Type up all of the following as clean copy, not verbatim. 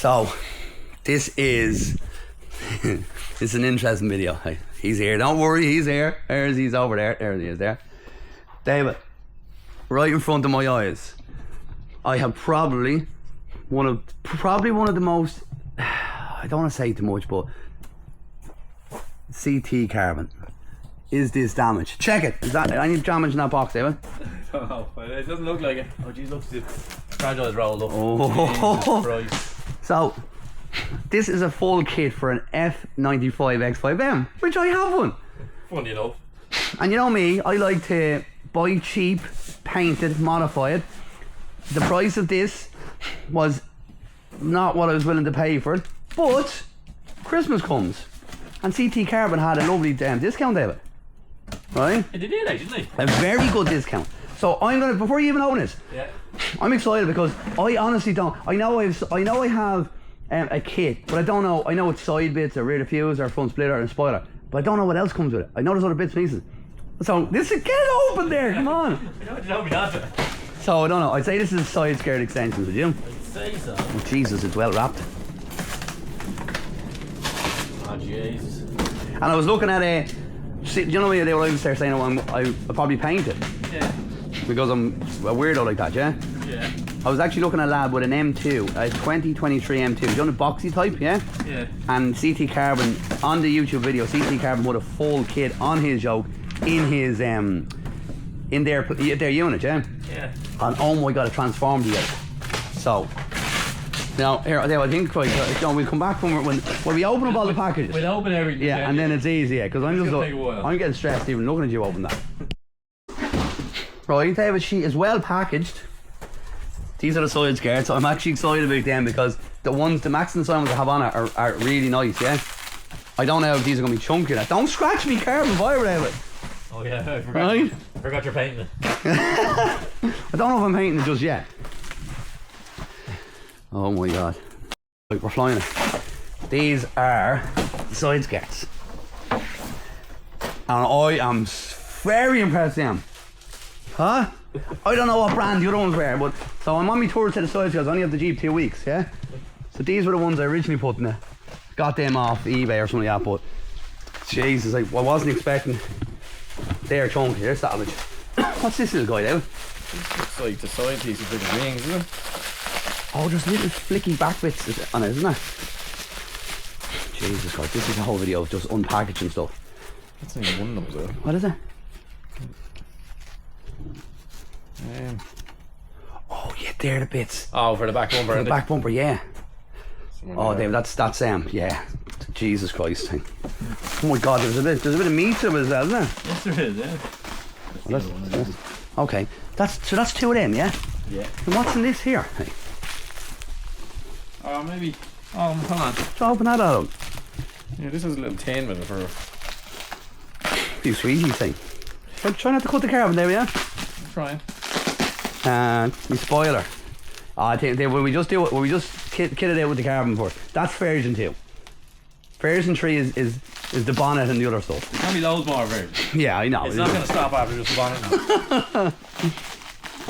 So, this is an interesting video. Hey, he's here. Don't worry, he's here. He's over there. There he is. There, David. Right in front of my eyes, I have probably one of the most. I don't want to say too much, but CT carbon. Is this damaged? Check it. Is that any damage in that box, David? I don't know. It doesn't look like it. Oh geez, looks the fragile is rolled up. Oh. So, this is a full kit for an F95 X5M, which I have one. Funny enough. And you know me, I like to buy cheap, paint it, modify it. The price of this was not what I was willing to pay for it, but Christmas comes, and CT Carbon had a lovely discount, David. Right? They did actually, didn't they? A very good discount. So I'm gonna, before you even open it, yeah, I'm excited because I honestly don't. I know I have a kit, but I don't know. I know it's side bits, or rear diffuser, or front splitter, and spoiler, but I don't know what else comes with it. I know there's other bits and pieces. So this is, get it open there, come on. I know what you told me not to. So I don't know. I'd say this is a side skirt extension, would you? I'd say so. Oh, Jesus, it's well wrapped. Oh Jesus. And I was looking at a. See, you know what I was there saying? I probably paint it. Yeah. Because I'm a weirdo like that, yeah? Yeah. I was actually looking at a lad with an M2, a 2023 M2. Do you know the boxy type, yeah? Yeah. And CT Carbon, on the YouTube video, CT Carbon put a full kit on his yoke in his, in their unit, yeah? Yeah. And oh my God, it transformed the yoke. So, now, here, I think, we'll come back when we open up all the packages. We'll open everything. Yeah, and then it's easy, yeah, because I'm I'm getting stressed even looking at you open that. Right, David, she is well packaged. These are the side skirts. I'm actually excited about them because the Max and Simons I have on it are really nice, yeah? I don't know if these are going to be chunky. Don't scratch me carbon fibre, David. Oh yeah, I forgot. Right? I forgot you're painting it. I don't know if I'm painting it just yet. Oh my God. Right, we're flying it. These are the side skirts. And I am very impressed with them. Huh? I don't know what brand the other ones were, but so I'm on my tour to the side skirts. I only have the Jeep 2 weeks, yeah? So these were the ones I originally put in there. Got them off eBay or something like that, but Jesus, I wasn't expecting. They're chunky, they're savage. What's this little guy, David? Looks like the side piece of the wings, isn't it? Oh, there's little flicky back bits on it, isn't there? Jesus Christ, this is a whole video of just unpackaging stuff. That's only one of them, though. What is it? Oh yeah, they're the bits. Oh, for the back bumper. For the back bumper, yeah. Someone Oh, David, that's yeah. Jesus Christ. Oh my God, there's a bit of meat to it as well, isn't there? Yes, there is. Yeah. Okay, that's two of them, yeah. Yeah. And what's in this here? Hey. Oh, maybe. Oh, hold on. So open that out. Yeah, this is a little tin with it for. You sweetie thing. Well, try not to cut the carbon there, yeah. I'm trying. And the spoiler. I think when we just kit it out with the carbon for that's version 2. Version 3 is the bonnet and the other stuff. There's gonna be loads more versions. Yeah, I know. It's not gonna stop after just the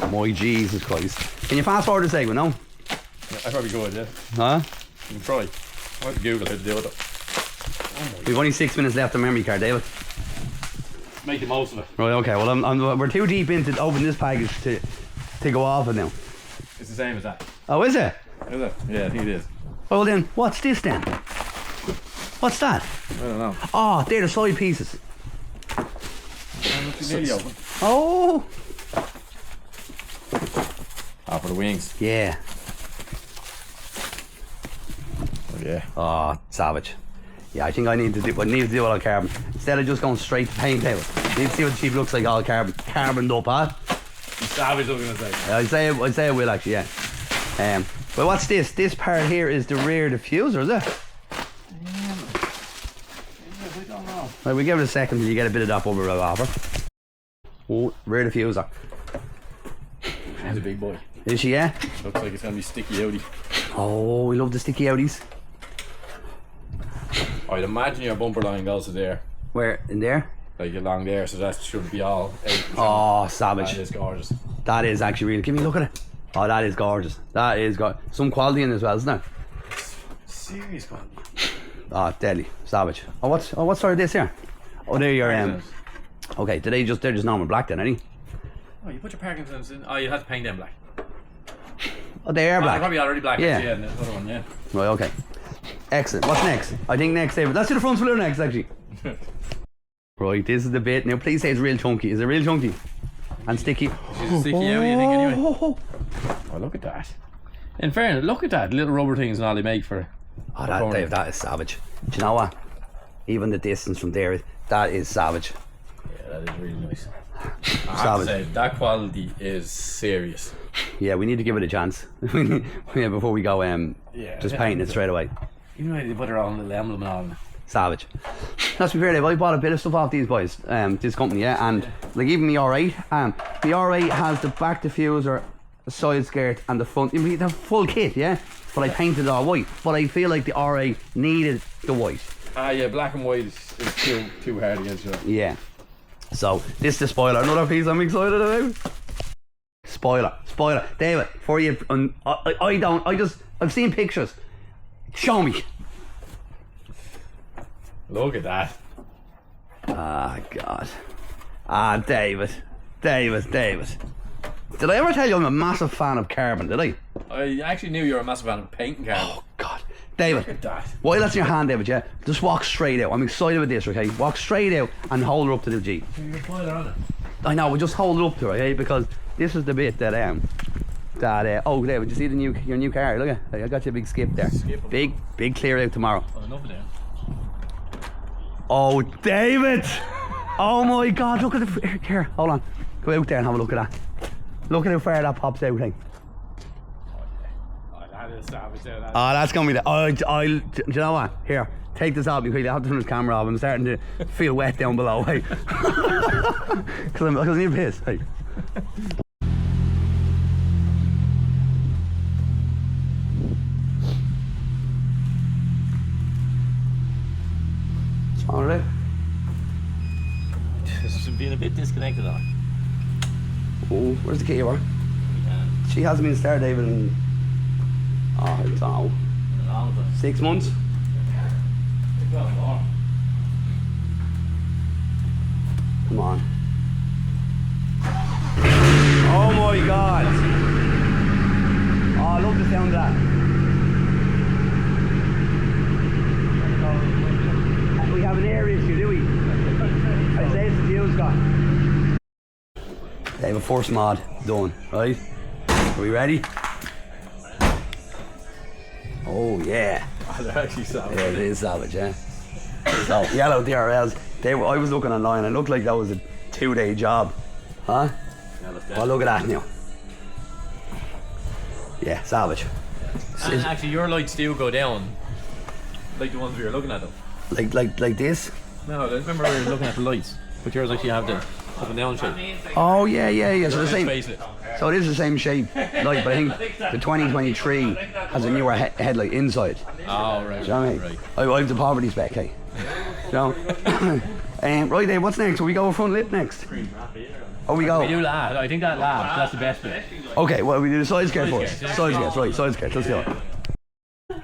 bonnet. My Jesus Christ. Can you fast forward the segment, no? Yeah, I probably could, yeah. Huh? You can try. I want to Google how to do it. We've only 6 minutes left on memory card, David. Make the most of it. Right, okay, well we're too deep into open this package to go off it now. It's the same as that. Oh, is it? Is it? Yeah, I think it is. Well then, what's this then? What's that? I don't know. Oh, they're the side pieces. Oh! Ah, for the wings. Yeah. Oh yeah. Oh, savage. Yeah, I think I need to do it all carbon. Instead of just going straight to paint out. I need to see what the Jeep looks like all carboned up, huh? Savage, I was gonna say. I'd say it will actually, yeah. But what's this? This part here is the rear diffuser, is it? I don't know. Right, we give it a second till you get a bit of that bubble off her. Oh, rear diffuser. She's a big boy. Is she, yeah? Looks like it's gonna be sticky outy. Oh, we love the sticky outies. I'd imagine your bumper line goes to there. Where? In there? Like along there, so that should be all 8%. Oh, savage. That is gorgeous. That is actually really. Give me a look at it. Oh, that is gorgeous. That is got some quality in it as well, isn't it? serious quality. Oh, deadly, savage. Oh, what sort of this here? Oh, they're your Okay, they're just normal black then, any? Oh, you put your Parkinson's in. Oh, you have to paint them black. Oh, they are They're black. probably already black. Yeah. Yeah, and the other one, yeah. Right, okay. Excellent. What's next? I think next, David. Let's do the front blue next, actually. Right, this is the bit. Now, please say it's real chunky. Is it real chunky? And sticky? She's sticky out, you think, anyway? Oh, look at that. In fairness, look at that. Little rubber things and all they make for. Oh, Dave, that is savage. Do you know what? Even the distance from there, that is savage. Yeah, that is really nice. I have Savage. to say, that quality is serious. Yeah, we need to give it a chance. Yeah, before we go just painting it straight away. Even when they put their own little emblem on it. Savage. Let's be fair, Dave, I bought a bit of stuff off these boys, this company, yeah, and like even the R8, the R8 has the back diffuser, the side skirt and the front, the full kit, yeah, but I painted it all white, but I feel like the R8 needed the white. Ah, yeah, black and white is too hard against you. Yeah. So, this is the spoiler, another piece I'm excited about. Spoiler, David, for you, I've seen pictures, show me. Look at that. Ah, God. Ah, David. Did I ever tell you I'm a massive fan of carbon, did I? I actually knew you were a massive fan of painting carbon. Oh, God. David, Look at that. while that's in your hand, David, yeah? Just walk straight out. I'm excited with this, okay? Walk straight out and hold her up to the Jeep. You're spoiler on it. I know, we'll just hold it up to her, okay? Because this is the bit that, oh, David, you see your new car? Look at it. I got you a big skip there. Big clear out tomorrow. Oh, enough of that. Oh, David! Oh my God, look at the... Here, hold on. Go out there and have a look at that. Look at how far that pops out, thing. Oh, that is savage there. That Oh, that's gonna be the... do you know what? Here, take this out because I have to turn this camera off. I'm starting to feel wet down below, hey. Because I need a piss, hey. Alright. She's been a bit disconnected on. Oh, where's the key over? She hasn't been started, David, in... Oh, I don't know. 6 months? Come on. Oh my God! Oh, I love the sound of that. We have an air issue, do we? I'd say it's the fuse gone. They have a force mod done, right? Are we ready? Oh yeah. Oh, they're actually savage. Yeah, it is savage, yeah. So, yellow DRLs. I was looking online, it looked like that was a 2-day job. Huh? Yeah, that's Oh, look at that now. Yeah, savage. And actually, your lights do go down, like the ones we were looking at them. Like this? No, remember we were looking at the lights, but yours actually have the up and down shape. Oh yeah. So the same. Facelift. So it is the same shape, like, but I think the 2023 has a newer headlight inside. Oh, right. Do you know what I mean? Right. I have the poverty spec, hey. Do you know? Right then, what's next? Will we go front lip next? Oh, we go. We do last. I think that last. That's the best bit. Okay, well, we do the side skirt first. Side skirts, right? Side skirts. Let's do it.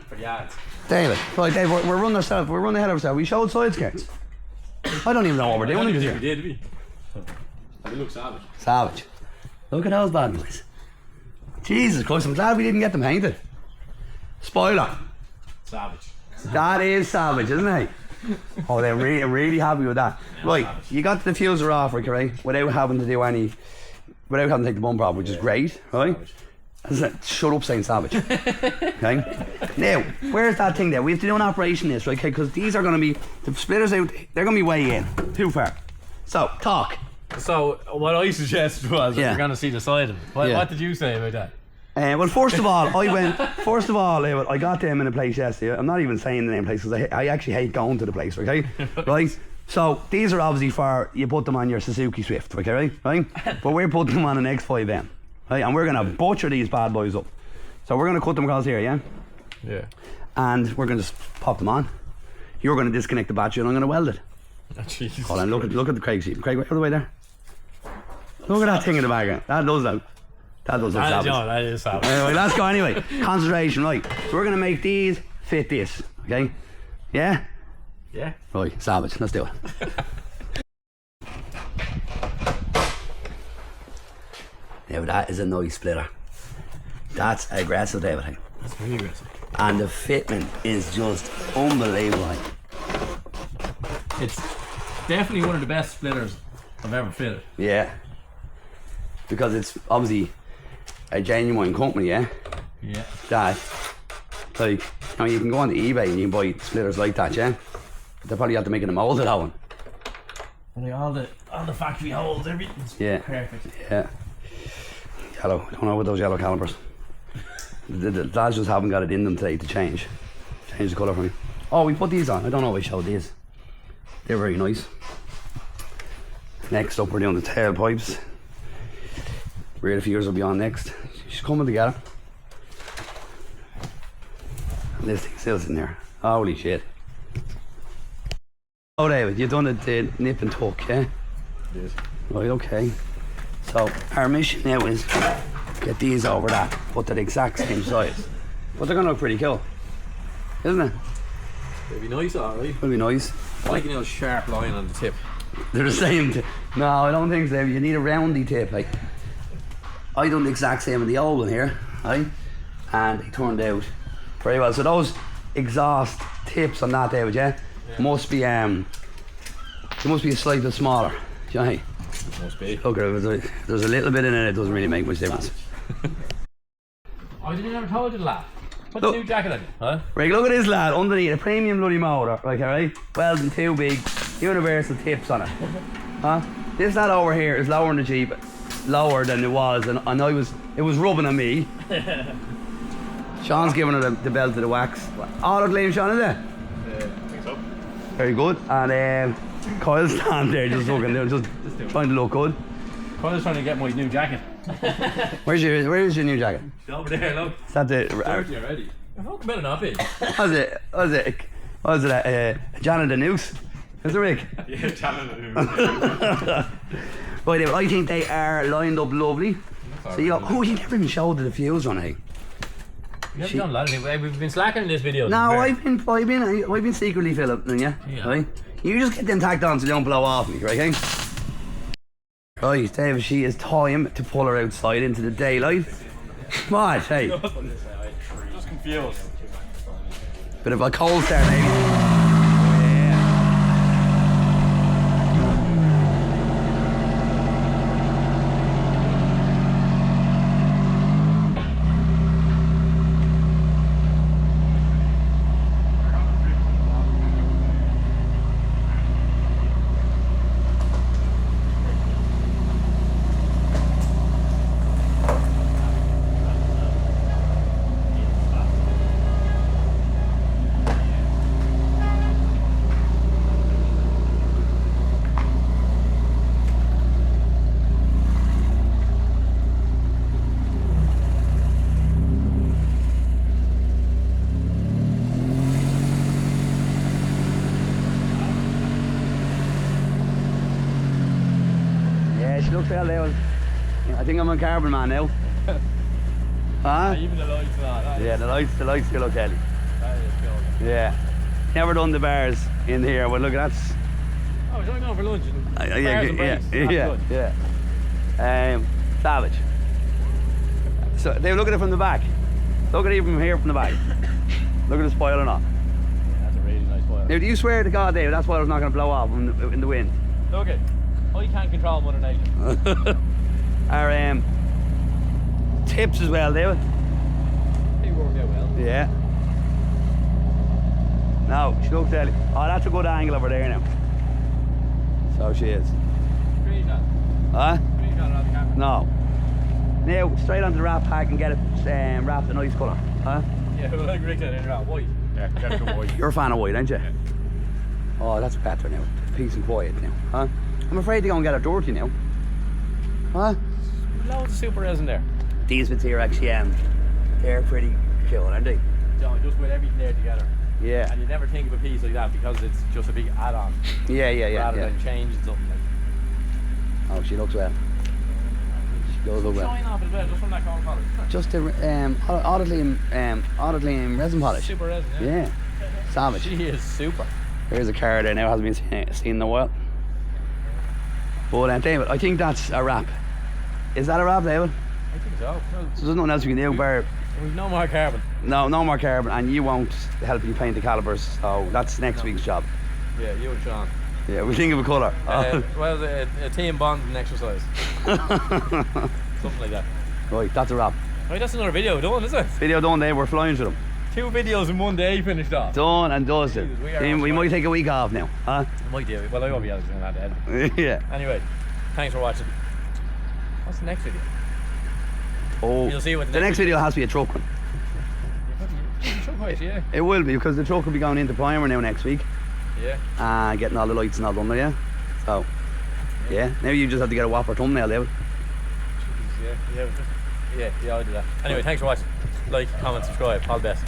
For the ads. David, right, Dave, we're running ourselves. We're running ahead of ourselves. We showed side skirts. I don't even know what we're doing We here. did, we? They look savage. Savage. Look at those bad boys. Jesus Christ, I'm glad we didn't get them painted. Spoiler. Savage. That is savage, isn't it? Oh, they're really happy with that. Right, you got the diffuser off, right? Without having to do any, without having to take the bumper off, which is great, right? Shut up saying savage. Okay? Now, where's that thing there? We have to do an operation this, right? Okay, because these are going to be, the splitters out, they're going to be way in. Too far. So, talk. So, what I suggested was that Yeah. we're going to see the side of it. What did you say about that? Well, first of all, I got them in a place yesterday. I'm not even saying the name place because I actually hate going to the place, okay? Right? So, these are obviously for, you put them on your Suzuki Swift, okay, right? But we're putting them on an X5M, right? And we're going to butcher these bad boys up. So, we're going to cut them across here, yeah? Yeah. And we're going to just pop them on. You're going to disconnect the battery and I'm going to weld it. Oh, Jesus. Hold on, look at the Craig sheet. Craig, out of the way there. Look at that thing in the background. That does look savage. That is savage. Anyway, let's go anyway. Concentration, right. So we're going to make these fit this, okay? Yeah? Yeah. Right, savage, let's do it. Now that is a nice splitter. That's aggressive, David. That's very aggressive. And the fitment is just unbelievable. It's definitely one of the best splitters I've ever fitted. Yeah. Because it's obviously a genuine company, yeah? Yeah. That, like, you can go on eBay and you can buy splitters like that, yeah? But they probably have to make a mold of that one. And all the factory holes, everything's perfect. Yeah. Yellow. I don't know what those yellow calipers. The lads just haven't got it in them today to change the colour for me. Oh, we put these on. I don't know if I showed these. They're very nice. Next up, we're doing the tailpipes. Rear diffusers will be on next. She's coming together. And this thing's still sitting there. Holy shit. Oh, David, you've done the nip and tuck, yeah? Yes. Right, okay. So, our mission now is get these over that, but they're the exact same size. But they're going to look pretty cool, isn't it? It'd be nice, alright. It'll be nice. I like a sharp line on the tip. They're the same. No, I don't think so. You need a roundy tip. Like, I done the exact same with the old one here, right? And they turned out very well. So those exhaust tips on that, David, yeah? Must be they must be a slight bit smaller. Do you know? Must be. Look, there's a little bit in it. It doesn't really make much difference. I didn't ever told you the lad. Put the new jacket on you, huh? Right, look at this lad underneath a premium bloody motor, right? Alright, welding two big universal tips on it. Huh? This lad over here is lower than the Jeep, lower than it was, and it was rubbing on me. Sean's giving her the belt to the wax. Auto claim, Sean, is it? I think so. Very good. And Kyle's standing there just looking, just trying to look good. Kyle's trying to get my new jacket. Where's your new jacket? It's over there, look. Is that the? Dirty already. I fucking better not be. Was it Janet the Noose? Is it Rick? Yeah, Janet. Right, David, I think they are lined up lovely. So you never even showed the diffuser on, eh? We haven't done a lot of things. We've been slacking in this video. No, I've been secretly filming, yeah. Right? You just get them tacked on so they don't blow off me, right? Okay? Right, David, she is time to pull her outside into the daylight. What? Hey. Just confused. Bit of a cold start, maybe. She looks well there. I think I'm a carbon man now. Huh? Even the lights and all that. Yeah, the lights still okay. That is cool. Yeah. Never done the bars in here, but look, that's. Oh, we're going for lunch and bars and breaks. That's good. Yeah. Savage. So they look at it from the back. Look at it from here from the back. Look at the spoiler not. That's a really nice spoiler. Now, do you swear to God, David, that spoiler's not going to blow off in the wind? Look it. I can't control Mother Nature. Our tips as well, David. They work out well. Yeah. No, she looks deadly. Oh, that's a good angle over there now. So she is. Screenshot. Huh? Screenshot on the camera. No. Now, straight onto the wrap pack and get it wrapped in nice colour. Huh? Yeah, well, like Rick said, in around white. Yeah, get it white. You're a fan of white, aren't you? Yeah. Oh, that's better now. Peace and quiet now. Huh? I'm afraid to go and get it dirty now. Huh? Loads of super res in there. These bits here actually, they're pretty cool, aren't they? Just with everything there together. Yeah. And you never think of a piece like that because it's just a big add-on. Yeah. Rather than changing something like. Oh, she looks well. Goes up well. Shine off as well, just from that corn polish. Just the auditline resin polish. Super resin, yeah. Yeah, savage. She is super. There's a car there now, hasn't been seen in a while. But David, I think that's a wrap. Is that a wrap, David? I think so. Well, So there's nothing else we can do, bar. we've no more carbon. No more carbon, and you won't help me paint the calipers, so that's next week's job. Yeah, you and Sean. Yeah, we think of a colour. Well, a team bonding exercise. Something like that. Right, that's a wrap. Right, that's another video done, is it? Video done, Dave, we're flying through them. 2 videos in one day finished off. Done and dusted. Jesus, we are on We fire. might take a week off now, huh? Might do. Well, I won't be able to do that. Yeah. Anyway, thanks for watching. What's the next video? Oh, You'll see what the next video has to be a truck one. Yeah. It will be, because the truck will be going into primer now next week. Yeah. Getting all the lights and all done, yeah. So, yeah. Now you just have to get a whopper thumbnail, David. Yeah, I'll do that. Anyway, thanks for watching. Like, comment, subscribe. All the best.